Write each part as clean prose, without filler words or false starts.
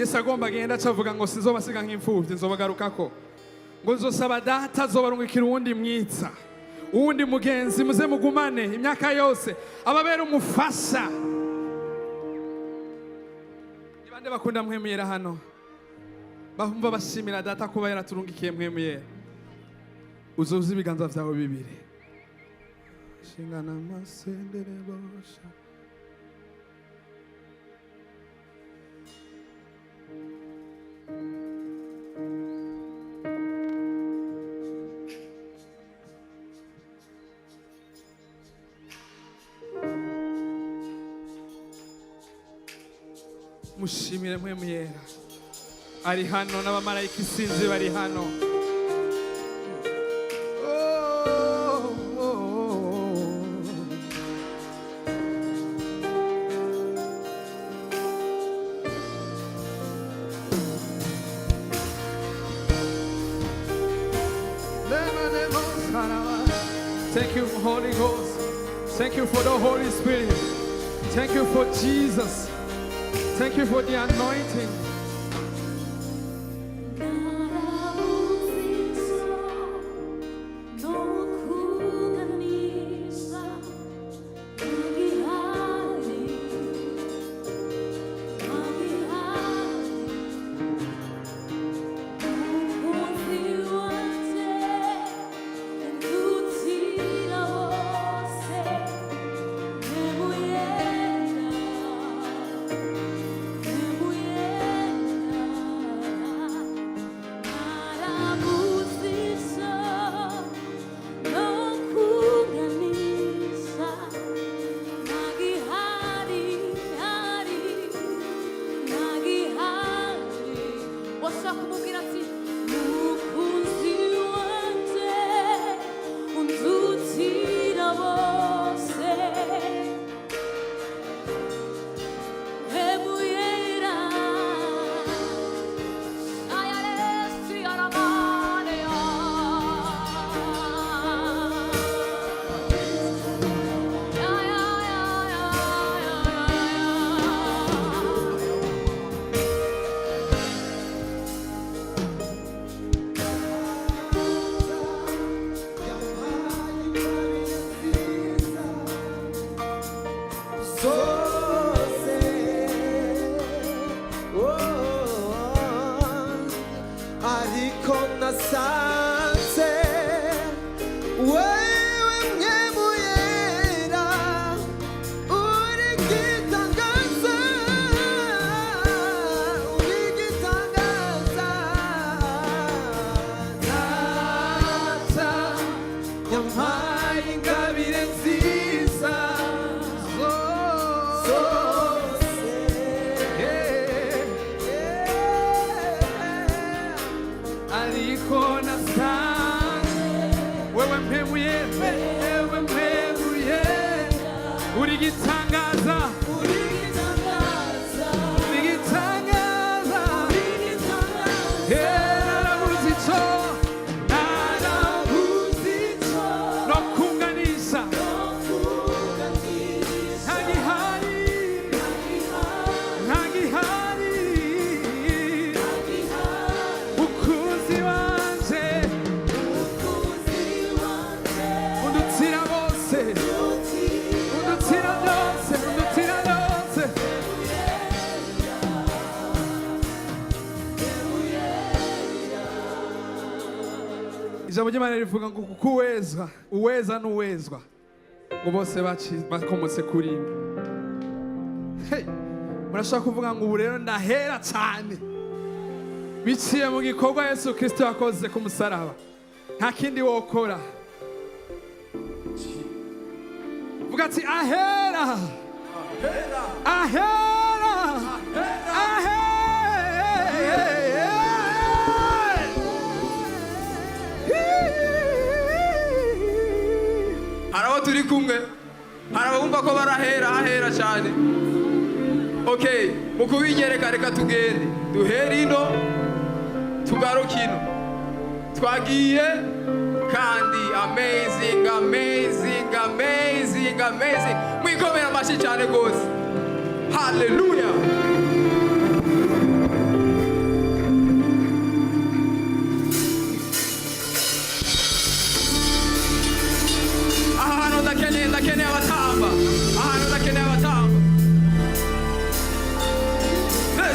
Yesu agomba agenda acavuga ngo sinzobasiga nk'imfuvyi nzobagarukako ngo nzosaba data azobarungikira uwundi mwitsa uwundi mugenzi muze mugumane imyaka yose ababera umufasha. Ni bande bakunda mwemuyera hano bumva bashimira data kuba yaraturungikiye mwemuyera? Uzoza ibiganza vyawe bibiri shingana amasendere bosha mushimire mwemuyera ari hano n'abamarayika isinzi bari hano. Thank you, Holy Ghost. Thank you for the Holy Spirit. Thank you for Jesus. Thank you for the anointing. Ijambo ry'Imana rivuga ngo kuko uweza n'uwezwa ngo bose bakomotse kuri imwe. Hey, murashaka kuvuga ngo ubu rero ndahera cyane biciye mu gikorwa Yesu Kristo yakoze ku musaraba, nta kindi wokora. Vuga ati ahera, ahera, ahera. Haraho turi kumwe, harabumva ko barahera cyane. Okay, mukubinyereka reka tugende duhere ino tugaruke ino twagiye kandi amazing mwikomera amashi cyane gose. Hallelujah.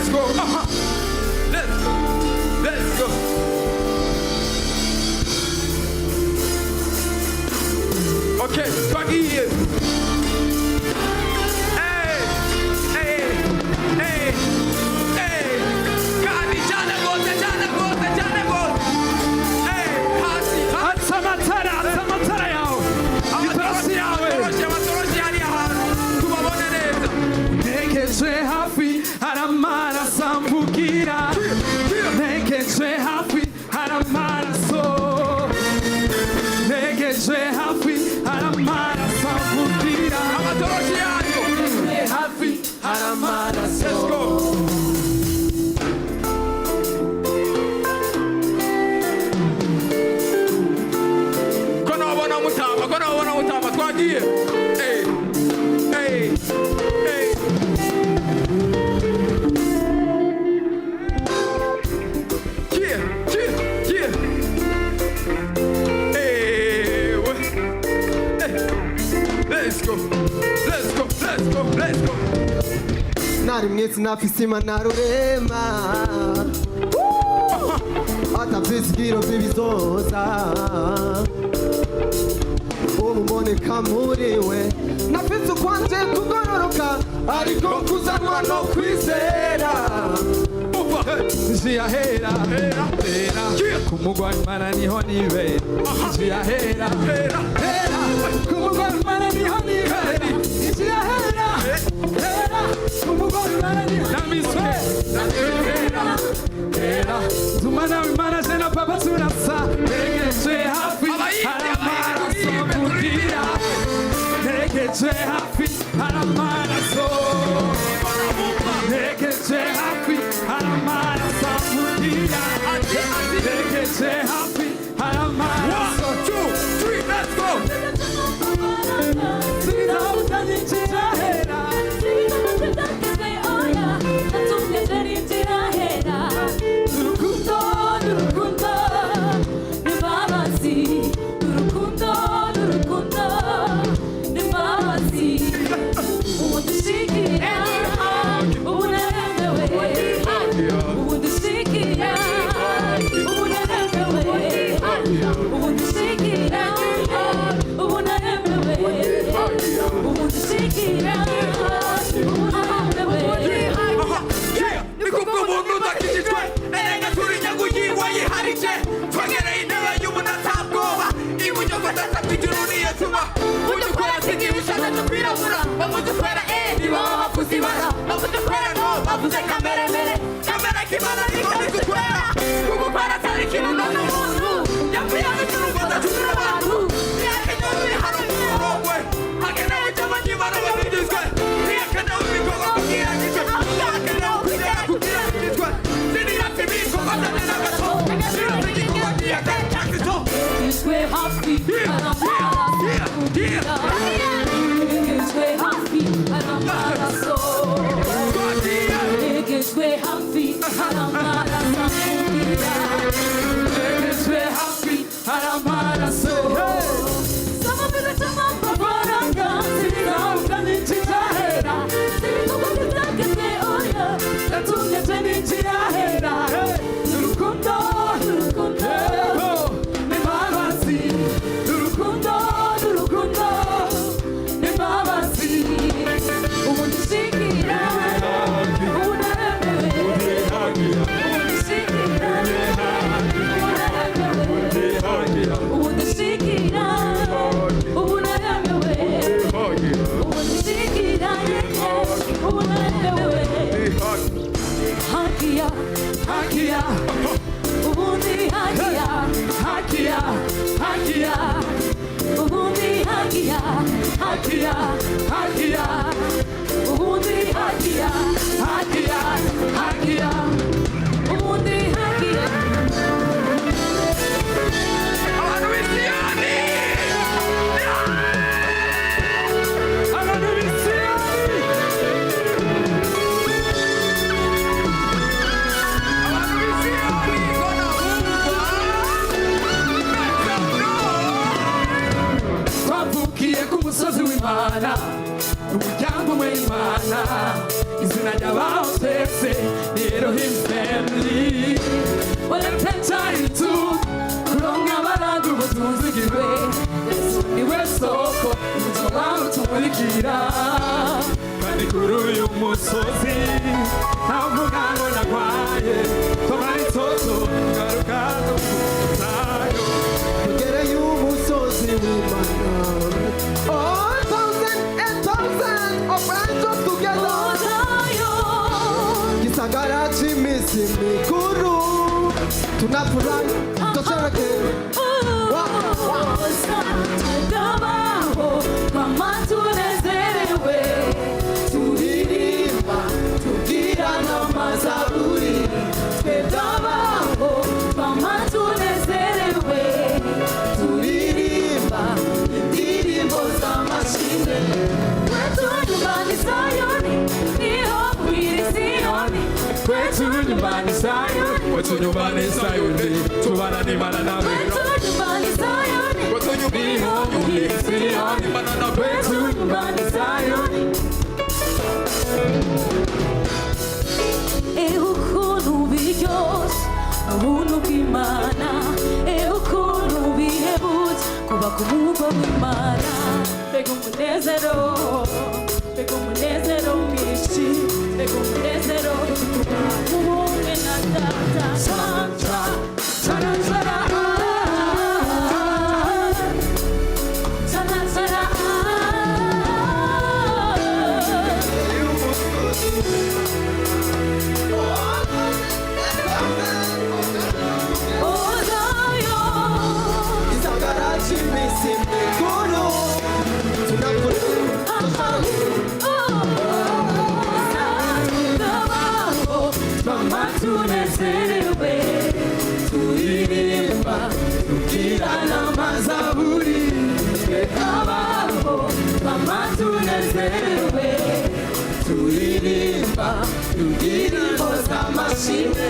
Let's go. Let's go. Okay, twagiye. Hey. Kani jana gose. Hey, hasi. Atsamatara yawe. Gitoroshi yawe. Amatoroshi ari ahantu. Tubabone neza. Ntegereje hafi aramaraso amvugira. Ntegereje hafi aramaraso. Ntegereje hafi aramaraso amvugira. Amatoroshi yayo. Ntegereje hafi aramaraso. Let's go. Kono wabona mutama twagiye. Hey. Yeah. Hey. Let's go. Nari mwese nafise Imana rurema atavizigiro vy'ibizoza umuboneka muriwe nafise ukwanje kugororoka ariko kuzanwa no kwizera Ziyahera kumugwa Imana niho nibera. Ziyahera kumugwa Imana niho nibera. Ziyahera kumugwa Imana niho nibera. Zumana Imana zena papa turasa. Ntegereje hafi aramaraso amvugira. Ntegereje hafi aramaraso. Ntegereje hafi aramaraso amvugira. Ntegereje hafi aramaraso. 1, 2, 3, let's go. Ziyahera izina ry'abawutetse ni Elohim family walepetayitu kuronka abaranga ubutunzi bwiwe Yesu niwe soko umuco wawe tumurikira kandi kuri uyu musozi ntavuga ngo nagwaye tomara itoto ngaruka zayo tugereye umusozi w'Imana. All thousand and thousand of angels together. Gisagara cy'iminsi mikuru tunafurahi dusherekeye. Tugabaho mama tunezerewe turirimba tubwirana amazaburi tugabaho mama tunezerewe turirimba indirimbo z'amashimwe kwetu nyumbani Sayoni niho kwiri Siyoni kwetu nyumbani Sayoni kwetu nyumbani Sayoni tubana n'Imana nawe kwetu nyumbani Sayoni Kwetu nyumbani Sayoni banana kwetu nyumbani Sayoni ukuntu biryoshe ubuntu bw'Imana ukuntu bihebuje kuba ku murwa w'Imana mbega umunezero mwinshi mbega umunezero ubumwe na data Santa Saranzara Saranzara Gisagara cy'iminsi mikuru tunafurahi. Mama tunezerewe turirimba tubwirana amazaburi tukabaho mama tunezerewe turirimba indirimbo z'amashimwe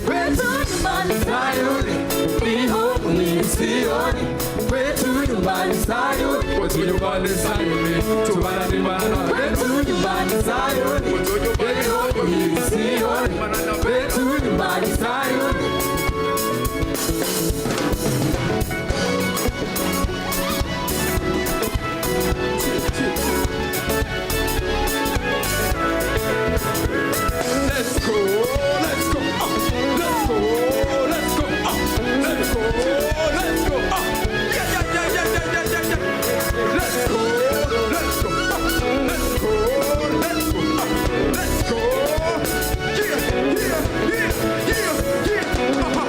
kwetu nyumbani Sayoni niho mwiri Siyoni kwetu nyumbani Sayoni kwetu nyumbani Sayoni tubana n'Imana kwetu nyumbani Sayoni niho mwiri Siyoni kwetu nyumbani Sayoni